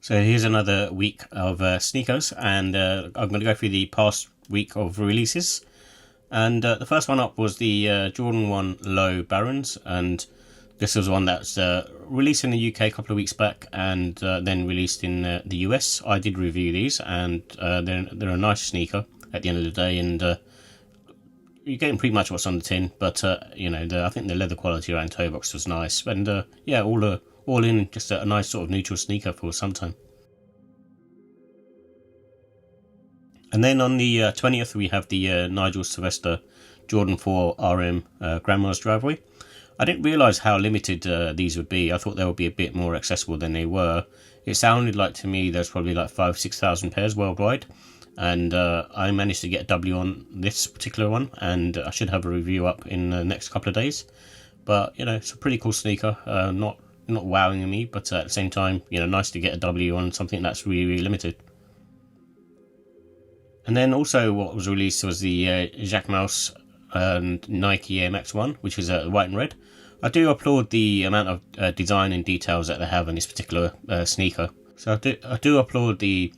So here's another week of sneakers, and I'm going to go through the past week of releases. And the first one up was the Jordan 1 Low Barons, and this was one that's released in the UK a couple of weeks back and then released in the US. I did review these, and they're a nice sneaker at the end of the day, and you're getting pretty much what's on the tin, but I think the leather quality around toe box was nice, and all in just a nice sort of neutral sneaker for summertime. And then on the 20th we have the Nigel Sylvester Jordan 4 RM Grandma's Driveway. I didn't realise how limited these would be. I thought they would be a bit more accessible than they were. It sounded like to me there's probably like 5,000-6,000 pairs worldwide, and I managed to get a W on this particular one, and I should have a review up in the next couple of days. But it's a pretty cool sneaker, not wowing me, but at the same time, nice to get a W on something that's really limited. And then also what was released was the Jacques Mouse and Nike Air Max 1, which is white and red. I do applaud the amount of design and details that they have in this particular sneaker. So I do applaud the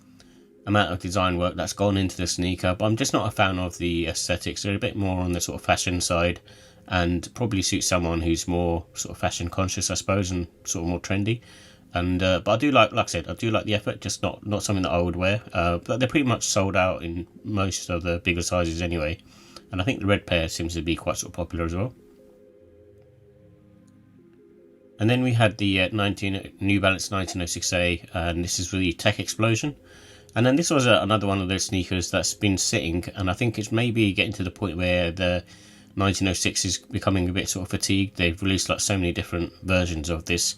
amount of design work that's gone into the sneaker, but I'm just not a fan of the aesthetics. They're a bit more on the sort of fashion side, and probably suits someone who's more sort of fashion conscious, I suppose, and sort of more trendy. And but I do like I said, I do like the effort, just not something that I would wear. But they're pretty much sold out in most of the bigger sizes anyway. And I think the red pair seems to be quite sort of popular as well. And then we had the New Balance 1906A, and this is the Tech Explosion. And then this was another one of those sneakers that's been sitting, and I think it's maybe getting to the point where the 1906 is becoming a bit sort of fatigued. They've released like so many different versions of this,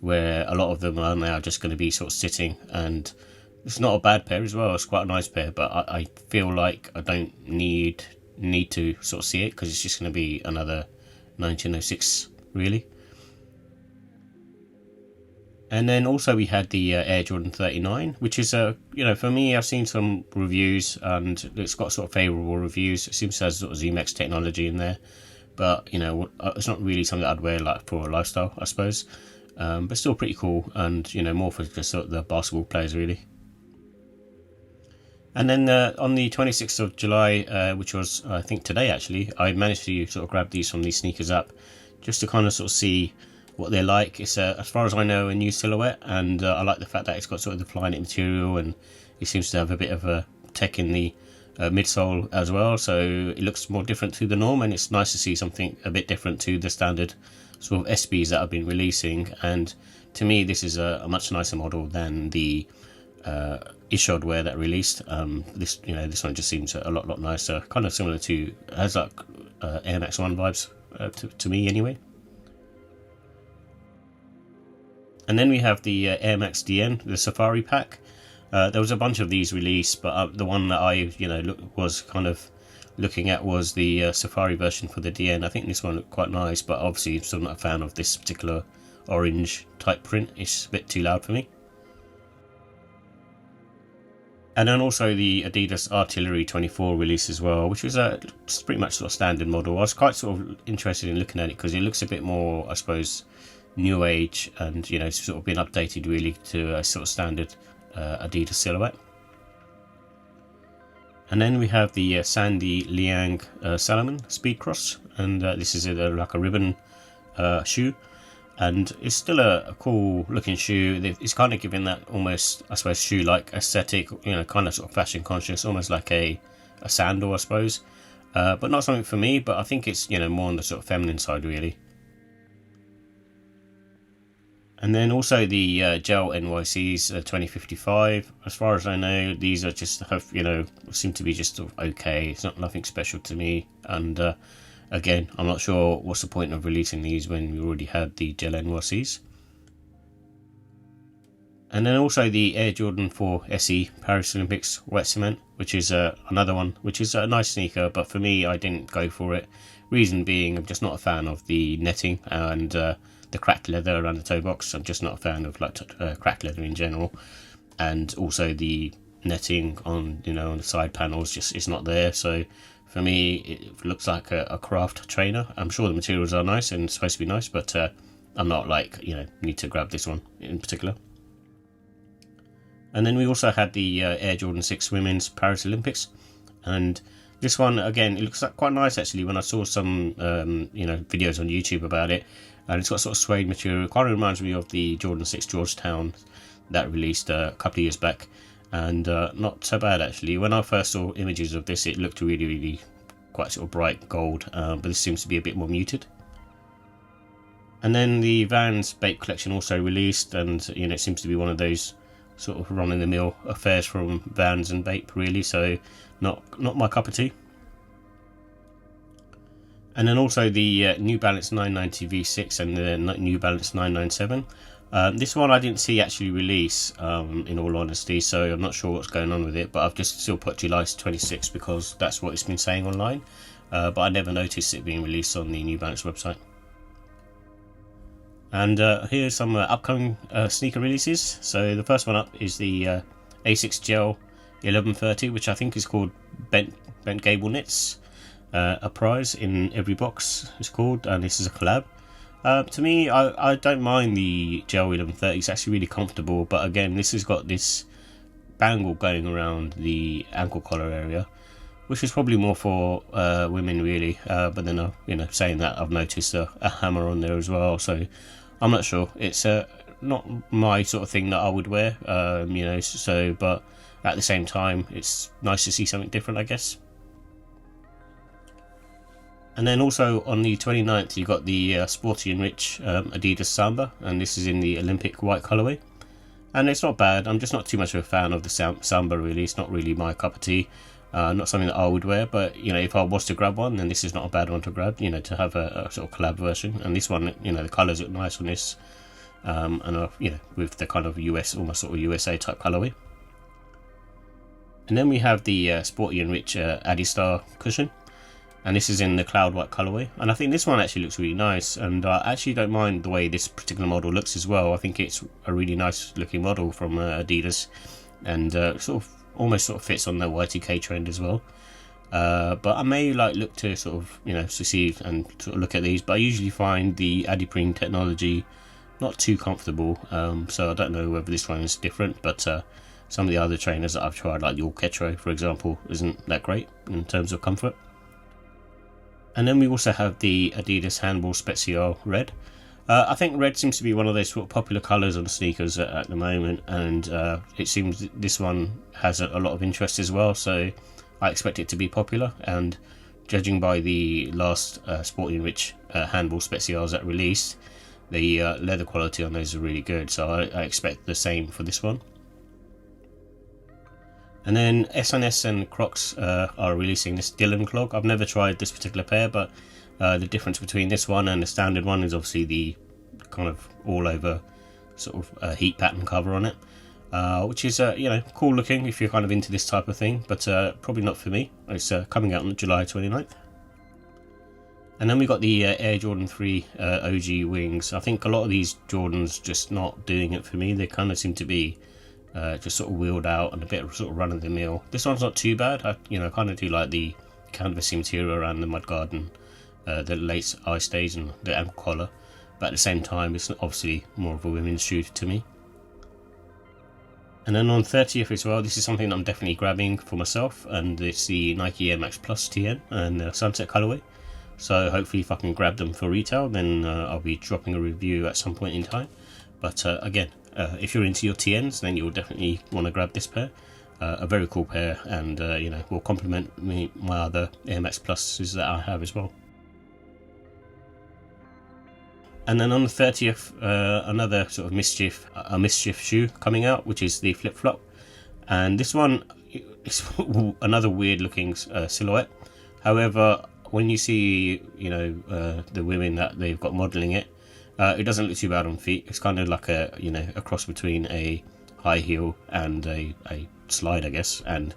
where a lot of them are now just going to be sort of sitting, and it's not a bad pair as well. It's quite a nice pair, but I feel like I don't need to sort of see it, because it's just going to be another 1906 really. And then also we had the Air Jordan 39, which is for me, I've seen some reviews and it's got sort of favourable reviews. It seems to have sort of ZMX technology in there, but it's not really something that I'd wear like for a lifestyle, I suppose. But still pretty cool, and more for just sort of the basketball players really. And then on the 26th of July, which was I think today actually, I managed to sort of grab these from the sneakers app just to kind of sort of see what they're like. It's as far as I know a new silhouette, and I like the fact that it's got sort of the Flyknit material, and it seems to have a bit of a tech in the midsole as well, so it looks more different to the norm, and it's nice to see something a bit different to the standard sort of SBs that I've been releasing. And to me this is a much nicer model than the Ishod wear that released. This one just seems a lot nicer, kind of similar to, has like Air Max 1 vibes to me anyway. And then we have the Air Max DN, the Safari pack. There was a bunch of these released, but the one that I was kind of looking at was the Safari version for the DN. I think this one looked quite nice, but obviously I'm still not a fan of this particular orange type print. It's a bit too loud for me. And then also the Adidas Artillery 24 release as well, which was just pretty much sort of standard model. I was quite sort of interested in looking at it because it looks a bit more, I suppose, new age, and sort of been updated really to a sort of standard Adidas silhouette. And then we have the Sandy Liang Salomon Speed Cross, and this is like a ribbon shoe, and it's still a cool looking shoe. It's kind of giving that almost, I suppose, shoe like aesthetic, kind of sort of fashion conscious, almost like a sandal, I suppose, but not something for me. But I think it's more on the sort of feminine side really. And then also the GEL-NYC's 2055. As far as I know, these are just seem to be just sort of okay. It's not nothing special to me. And again, I'm not sure what's the point of releasing these when we already had the GEL-NYC's. And then also the Air Jordan 4 SE Paris Olympics Wet Cement, which is another one, which is a nice sneaker, but for me, I didn't go for it. Reason being, I'm just not a fan of the netting and the cracked leather around the toe box. I'm just not a fan of cracked leather in general, and also the netting on on the side panels just is not there. So for me, it looks like a craft trainer. I'm sure the materials are nice and supposed to be nice, but I'm not need to grab this one in particular. And then we also had the Air Jordan 6 Women's Paris Olympics, and this one again, it looks like quite nice actually. When I saw some videos on YouTube about it, and it's got sort of suede material. It kind of reminds me of the Jordan 6 Georgetown that released a couple of years back, and not so bad actually. When I first saw images of this, it looked really quite sort of bright gold, but this seems to be a bit more muted. And then the Vans Bape collection also released, and it seems to be one of those sort of run-in-the-mill affairs from Vans and Bape really, so not my cup of tea. And then also the New Balance 990 V6 and the New Balance 997. This one I didn't see actually release, in all honesty, so I'm not sure what's going on with it, but I've just still put July 26 because that's what it's been saying online, but I never noticed it being released on the New Balance website. And here's some upcoming sneaker releases. So the first one up is the Asics GEL-1130, which I think is called Bent Gable Knits. A prize in every box is called, and this is a collab. To me, I don't mind the GEL-1130, it's actually really comfortable, but again, this has got this bangle going around the ankle collar area, which is probably more for women really, but then saying that, I've noticed a hammer on there as well, so I'm not sure. It's not my sort of thing that I would wear, so, but at the same time, it's nice to see something different, I guess. And then also on the 29th, you got the Sporty and Rich Adidas Samba, and this is in the Olympic white colourway. And it's not bad. I'm just not too much of a fan of the Samba really. It's not really my cup of tea. Not something that I would wear, but if I was to grab one, then this is not a bad one to grab, to have a sort of collab version. And this one, the colours look nice on this, and with the kind of almost sort of USA type colourway. And then we have the Sporty and Rich Adistar cushion, and this is in the cloud white colourway, and I think this one actually looks really nice, and I actually don't mind the way this particular model looks as well. I think it's a really nice looking model from Adidas, and almost fits on the Y2K trend as well. But I may look to sort of to see and sort of look at these, but I usually find the Adiprene technology not too comfortable, so I don't know whether this one is different, but some of the other trainers that I've tried, like the Orketro for example, isn't that great in terms of comfort. And then we also have the Adidas Handball Special Red. I think red seems to be one of those sort of popular colours on sneakers at the moment, and it seems this one has a lot of interest as well, so I expect it to be popular. And judging by the last Sporty and Rich Handball Specials that released, the leather quality on those is really good, so I expect the same for this one. And then S&S and Crocs are releasing this Dylan clog. I've never tried this particular pair, but the difference between this one and the standard one is obviously the kind of all over sort of heat pattern cover on it, which is cool looking if you're kind of into this type of thing, but probably not for me. It's coming out on July 29th. And then we got the Air Jordan 3 OG wings. I think a lot of these Jordans just not doing it for me. They kind of seem to be just sort of wheeled out and a bit of sort of run of the mill. This one's not too bad. I kind of do like the canvasy material around the mudguard and the lace eye stays and the ankle collar, but at the same time it's obviously more of a women's shoe to me. And then on 30th as well, this is something I'm definitely grabbing for myself, and it's the Nike Air Max Plus TN and the Sunset colorway. So hopefully if I can grab them for retail, then I'll be dropping a review at some point in time. But again, if you're into your TNs, then you'll definitely want to grab this pair. A very cool pair, and will complement my other Air Max Pluses that I have as well. And then on the 30th, another sort of mischief shoe coming out, which is the Flip Flop, and this one is another weird looking silhouette. However, when you see the women that they've got modelling it, it doesn't look too bad on feet. It's kind of like a cross between a high heel and a slide, I guess, and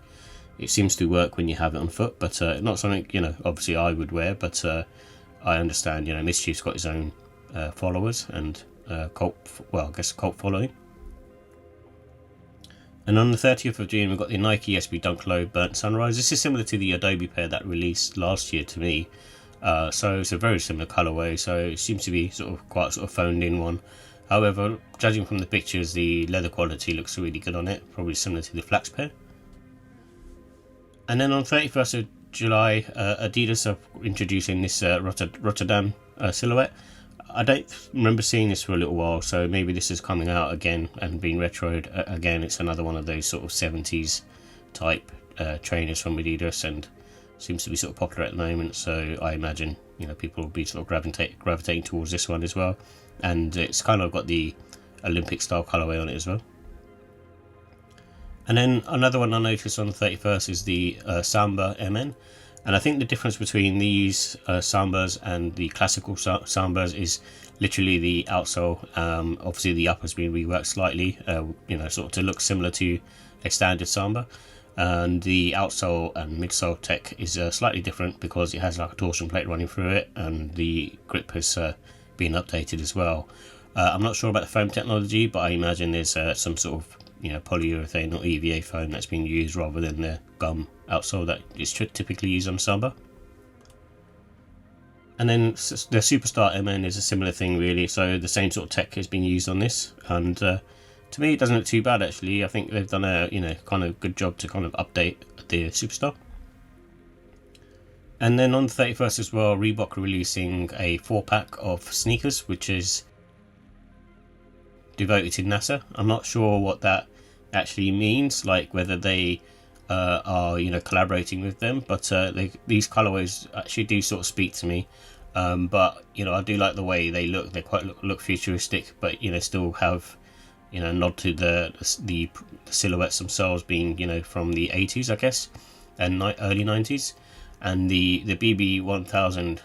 it seems to work when you have it on foot, but not something obviously I would wear, but I understand Mischief's got his own followers and cult following. And on the 30th of June, we've got the Nike SB Dunk Low Burnt Sunrise. This is similar to the Adobe pair that released last year to me, so it's a very similar colorway, so it seems to be quite a phoned in one. However, judging from the pictures, the leather quality looks really good on it, probably similar to the flax pair. And then on 31st of July, Adidas are introducing this Rotterdam silhouette. I don't remember seeing this for a little while, so maybe this is coming out again and being retroed again. It's another one of those sort of 70s type trainers from Adidas, and seems to be sort of popular at the moment. So I imagine, you know, people will be sort of gravitating towards this one as well. And it's kind of got the Olympic style colorway on it as well. And then another one I noticed on the 31st is the Samba MN. And I think the difference between these Sambas and the classical Sambas is literally the outsole. Obviously the upper's been reworked slightly, you know, sort of to look similar to a standard Samba. And the outsole and midsole tech is slightly different because it has like a torsion plate running through it, and the grip has been updated as well. I'm not sure about the foam technology, but I imagine there's some sort of, you know, polyurethane or EVA foam that's being used rather than the gum outsole that is typically used on Samba. And then the Superstar MN is a similar thing really, so the same sort of tech has been used on this, and to me it doesn't look too bad actually. I think they've done a, you know, kind of good job to kind of update the Superstar. And then on the 31st as well, Reebok are releasing a 4-pack of sneakers which is devoted to NASA. I'm not sure what that actually means, like whether they are, you know, collaborating with them, but these colorways actually do sort of speak to me. But you know, I do like the way they look. They quite look futuristic, but you know, still have, you know, nod to the silhouettes themselves being, you know, from the 80s, I guess, and early 90s. And the BB 1000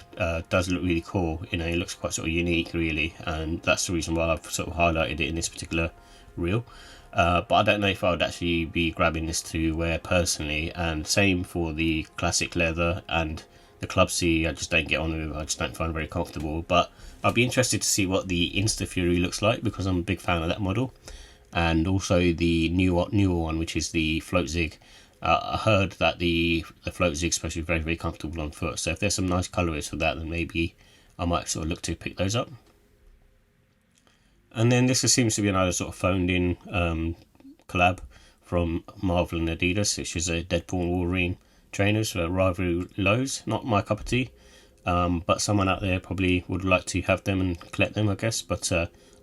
does look really cool. You know, it looks quite sort of unique, really, and that's the reason why I've sort of highlighted it in this particular reel. But I don't know if I would actually be grabbing this to wear personally. And same for the classic leather and the Club C. I just don't get on with it. I just don't find it very comfortable. But I'll be interested to see what the Insta Fury looks like, because I'm a big fan of that model, and also the newer one, which is the Float Zig. I heard that the Float Zig is supposed to be very, very comfortable on foot, so if there's some nice colourways for that, then maybe I might sort of look to pick those up. And then this seems to be another sort of phoned in collab from Marvel and Adidas, which is a Deadpool and Wolverine trainers for rivalry lows. Not my cup of tea, but someone out there probably would like to have them and collect them, I guess, but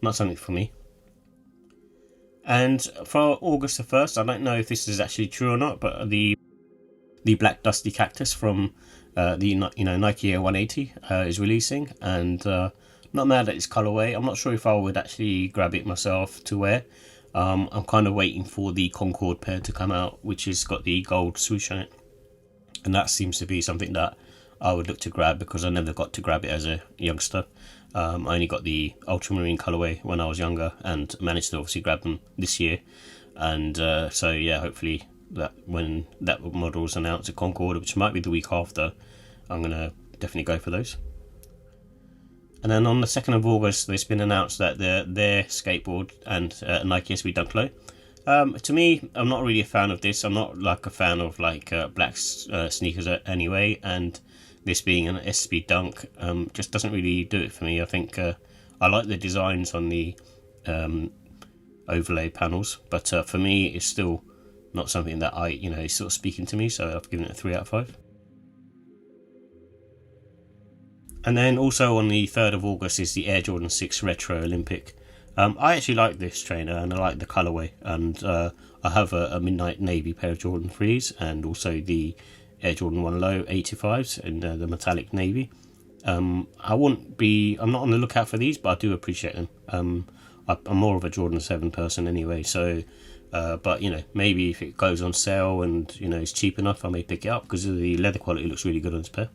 not something for me. And for August the 1st, I don't know if this is actually true or not, but the Black Dusty Cactus from the, you know, Nike Air 180 is releasing, and not mad at its colorway. I'm not sure if I would actually grab it myself to wear. I'm kind of waiting for the Concord pair to come out, which has got the gold swoosh on it, and that seems to be something that I would look to grab because I never got to grab it as a youngster. I only got the ultramarine colorway when I was younger and managed to obviously grab them this year. And so yeah, hopefully that when that model's announced at Concord, which might be the week after, I'm gonna definitely go for those. And then on the 2nd of August, it's been announced that their skateboard and Nike SB Dunk Low. To me, I'm not really a fan of this. I'm not like a fan of like black sneakers anyway, and this being an SB Dunk just doesn't really do it for me. I think I like the designs on the overlay panels, but for me, it's still not something that is sort of speaking to me. So I've given it a 3 out of 5. And then also on the 3rd of August is the Air Jordan 6 Retro Olympic. I actually like this trainer and I like the colourway, and I have a midnight navy pair of Jordan 3s and also the Air Jordan 1 Low 85s in the metallic navy. I'm not on the lookout for these, but I do appreciate them. I'm more of a Jordan 7 person anyway, so but you know, maybe if it goes on sale and you know it's cheap enough, I may pick it up because the leather quality looks really good on this pair.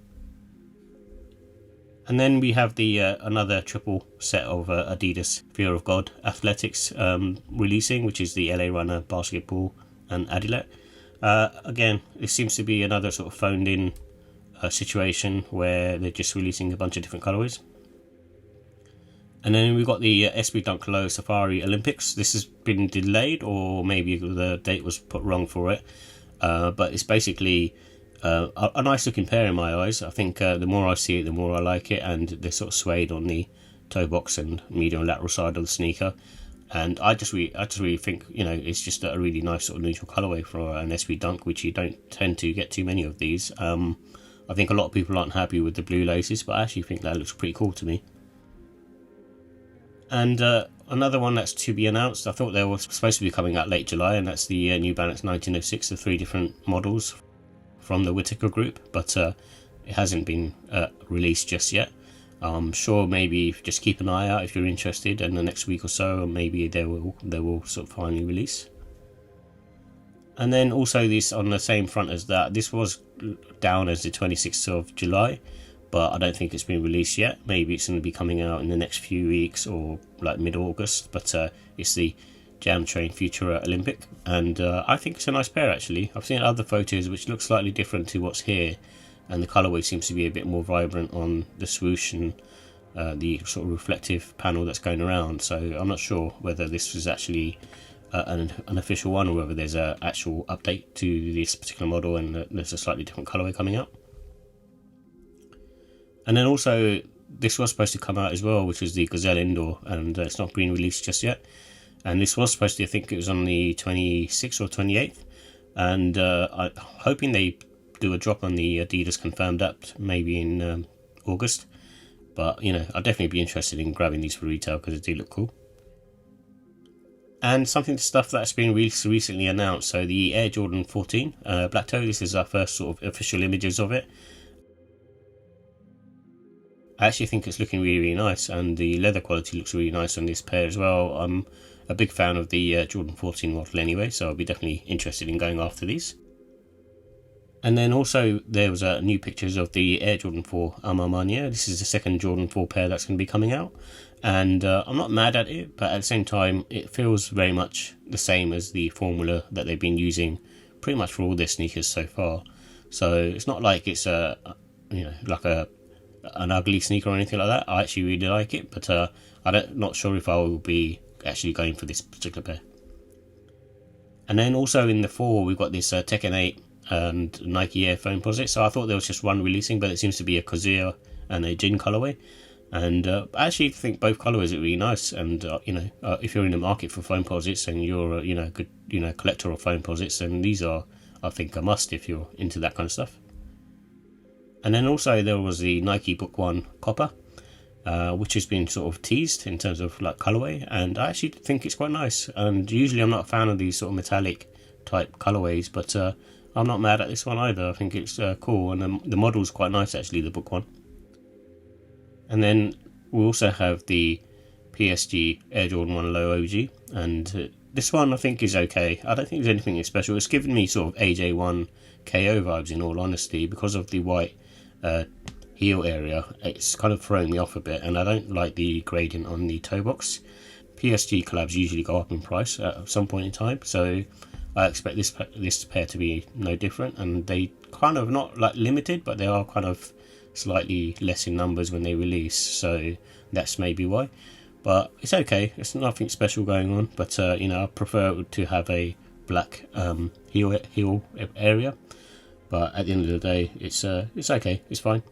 And then we have the another triple set of Adidas Fear of God Athletics releasing, which is the LA Runner Basketball and Adilet. Again, it seems to be another sort of phoned in situation where they're just releasing a bunch of different colourways. And then we've got the SB Dunk Low Safari Olympics. This has been delayed, or maybe the date was put wrong for it, but it's basically a nice looking pair in my eyes. I think the more I see it, the more I like it, and they're sort of suede on the toe box and medial and lateral side of the sneaker. And I just really think, you know, it's just a really nice sort of neutral colorway for an SB Dunk, which you don't tend to get too many of these. I think a lot of people aren't happy with the blue laces, but I actually think that looks pretty cool to me. And another one that's to be announced, I thought they were supposed to be coming out late July, and that's the New Balance 1906, the 3 different models from the Whittaker group, but it hasn't been released just yet. I'm sure maybe just keep an eye out if you're interested, in the next week or so, maybe they will sort of finally release. And then also this on the same front as that, this was down as the 26th of July, but I don't think it's been released yet. Maybe it's going to be coming out in the next few weeks or like mid-August, but it's the Jam Train Futura Olympic, and I think it's a nice pair actually. I've seen other photos which look slightly different to what's here, and the colourway seems to be a bit more vibrant on the swoosh and the sort of reflective panel that's going around. So I'm not sure whether this was actually an official one, or whether there's an actual update to this particular model and there's a slightly different colourway coming out. And then also this was supposed to come out as well, which is the Gazelle Indoor, and it's not been released just yet. And this was supposed to, I think it was on the 26th or 28th, and I'm hoping they do a drop on the Adidas confirmed app maybe in August. But you know, I'd definitely be interested in grabbing these for retail because they do look cool. And stuff that's been recently announced, so the Air Jordan 14 Black Toe, this is our first sort of official images of it. I actually think it's looking really, really nice, and the leather quality looks really nice on this pair as well. I'm a big fan of the Jordan 14 model anyway, so I'll be definitely interested in going after these. And then also there was new pictures of the Air Jordan 4 Maniere. This is the second Jordan 4 pair that's going to be coming out, and I'm not mad at it, but at the same time it feels very much the same as the formula that they've been using pretty much for all their sneakers so far. So it's not like it's an ugly sneaker or anything like that. I actually really like it, but I'm not sure if I will be actually going for this particular pair. And then also in the 4 we've got this Tekken 8 and Nike Air Foamposite. So I thought there was just one releasing, but it seems to be a Kazuya and a Jin colorway, and I actually think both colorways are really nice. And if you're in the market for Foamposites and you're a good collector of Foamposites, then these are, I think, a must if you're into that kind of stuff. And then also there was the Nike Book 1 Copper, which has been sort of teased in terms of like colorway, and I actually think it's quite nice. And usually I'm not a fan of these sort of metallic type colorways, but I'm not mad at this one either. I think it's cool, and the model's quite nice actually, the Book 1. And then we also have the PSG Air Jordan 1 Low OG, and this one I think is okay. I don't think there's anything special. It's given me sort of AJ1 KO vibes in all honesty, because of the white heel area. It's kind of throwing me off a bit, and I don't like the gradient on the toe box. PSG collabs usually go up in price at some point in time, so I expect this pair to be no different. And they kind of not like limited, but they are kind of slightly less in numbers when they release, so that's maybe why. But it's okay, it's nothing special going on, but I prefer to have a black heel area. But at the end of the day, it's okay, it's fine.